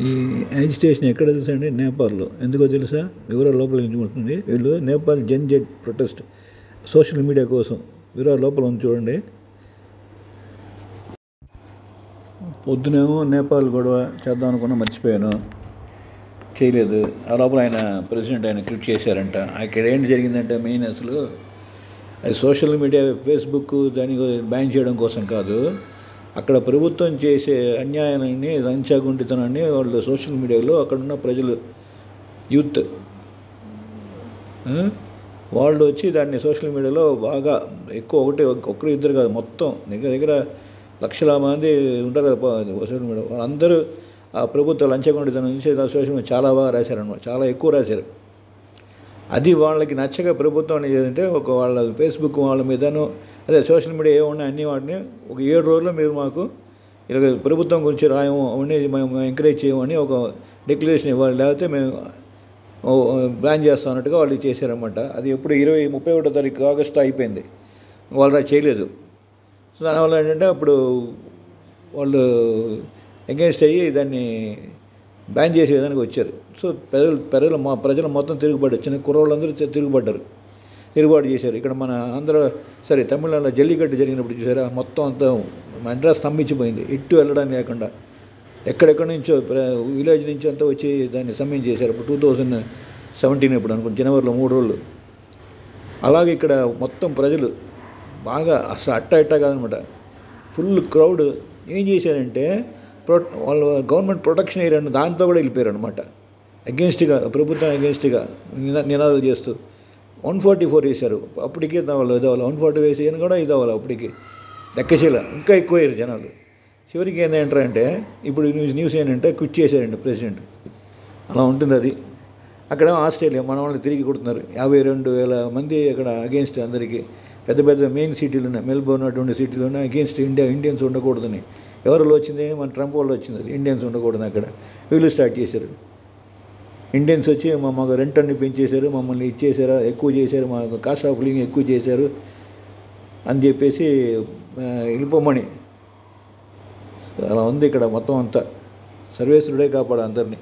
ఈ యాజిటేషన్ ఎక్కడ తెలుసా అండి? నేపాల్లో. ఎందుకో తెలుసా? వివరాలు లోపల నుంచి ఉంటుంది. వీళ్ళు Nepal jet protest social media కోసం వివరాలు లోపల ఉంది చూడండి. పొద్దునేమో నేపాల్ గొడవ చేద్దాం అనుకున్నా, మర్చిపోయాను, చేయలేదు. ఆ లోపల ఆయన ప్రెసిడెంట్ ఆయన ట్వీట్ చేశారంట. అక్కడ ఏంటి జరిగిందంటే మెయిన్ అసలు అది సోషల్ మీడియా ఫేస్బుక్ దాన్ని బ్యాన్ చేయడం కోసం కాదు, అక్కడ ప్రభుత్వం చేసే అన్యాయాన్ని లంచాగుండితనాన్ని వాళ్ళు సోషల్ మీడియాలో అక్కడున్న ప్రజలు యూత్ వాళ్ళు వచ్చి దాన్ని సోషల్ మీడియాలో బాగా ఎక్కువ ఒకరు ఇద్దరు కాదు, మొత్తం దగ్గర దగ్గర లక్షల మంది ఉంటారు సోషల్ మీడియా వాళ్ళందరూ ఆ ప్రభుత్వ లంచగొండితనం నుంచి సోషల్ మీడియా చాలా బాగా రాశారనమాట, చాలా ఎక్కువ రాశారు. అది వాళ్ళకి నచ్చక ప్రభుత్వం అనేది ఏదంటే ఒక వాళ్ళ ఫేస్బుక్ వాళ్ళ మీదను అదే సోషల్ మీడియా ఏమున్నాయి అన్ని వాటిని ఒక 7 రోజుల్లో మీరు మాకు ఇలా ప్రభుత్వం గురించి రాయము అవన్నీ మేము ఎంకరేజ్ చేయమని ఒక డిక్లరేషన్ ఇవ్వాలి, లేకపోతే మేము బ్యాన్ చేస్తాం అన్నట్టుగా వాళ్ళు చేశారన్నమాట. అది ఎప్పుడు 31 తారీఖు ఆగస్టు అయిపోయింది, వాళ్ళు చేయలేదు. సో దానివల్ల ఏంటంటే అప్పుడు వాళ్ళు అగెన్స్ట్ అయ్యి దాన్ని బ్యాన్ చేసే విధానికి వచ్చారు. సో ప్రజలు మొత్తం తిరుగుబాటు, చిన్న కుర్రోళ్ళందరూ తిరుగుబాటు చేశారు. ఇక్కడ మన తమిళనాడులో జల్లికట్టు జరిగినప్పుడు చూసారా, మొత్తం అంతా మద్రాసు స్తంభించిపోయింది, ఎటు వెళ్ళడానికి లేకుండా ఎక్కడెక్కడి నుంచో విలేజ్ నుంచి అంతా వచ్చి దాన్ని స్తంభించేశారు. ఇప్పుడు 2017 ఇప్పుడు అనుకుంటే జనవరిలో 3 రోజులు. అలాగే ఇక్కడ మొత్తం ప్రజలు బాగా అసలు అట్టా కాదనమాట, ఫుల్ క్రౌడ్ ఏం చేశారంటే వాళ్ళు గవర్నమెంట్ ప్రొటెక్షన్ ఏరియా దాంతో కూడా వెళ్ళిపోయారు అనమాట. అగెన్స్ట్గా ప్రభుత్వం అగెన్స్ట్గా నినాదాలు చేస్తూ 144 వేశారు. అప్పటికే ఇదవ్వాలి 140 వేసేయని కూడా ఇదవ్వాలి, అప్పటికి లెక్కచేయాల ఇంకా ఎక్కువ అయ్యారు జనాలు. చివరికి ఏంటంటే ఇప్పుడు న్యూస్ ఏంటంటే క్విట్ చేశారండి ప్రెసిడెంట్. అలా ఉంటుంది అది. అక్కడ ఆస్ట్రేలియా మన వాళ్ళు తిరిగి కొడుతున్నారు, 52,000 మంది అక్కడ అగెన్స్ట్ అందరికీ. పెద్ద పెద్ద మెయిన్ సిటీలు ఉన్నాయి, మెల్బోర్న్ అటువంటి సిటీలు ఉన్నాయి, అగెన్స్ట్ ఇండియన్స్ ఉండకూడదని. ఎవరిలో వచ్చింది? మన ట్రంప్ వాళ్ళు వచ్చింది, అది ఇండియన్స్ ఉండకూడదు. అక్కడ వీళ్ళు స్టార్ట్ చేశారు, ఇండియన్స్ వచ్చి మాకు రెంట్ అన్ని పెంచేశారు, మమ్మల్ని ఇచ్చేసారా, ఎక్కువ చేశారు, మాకు కాస్ట్ ఆఫ్ లివింగ్ ఎక్కువ చేశారు అని చెప్పేసి వెళ్ళిపోమని. అలా ఉంది ఇక్కడ మొత్తం అంతా. సర్వేశ్వరుడే కాపాడు అందరినీ.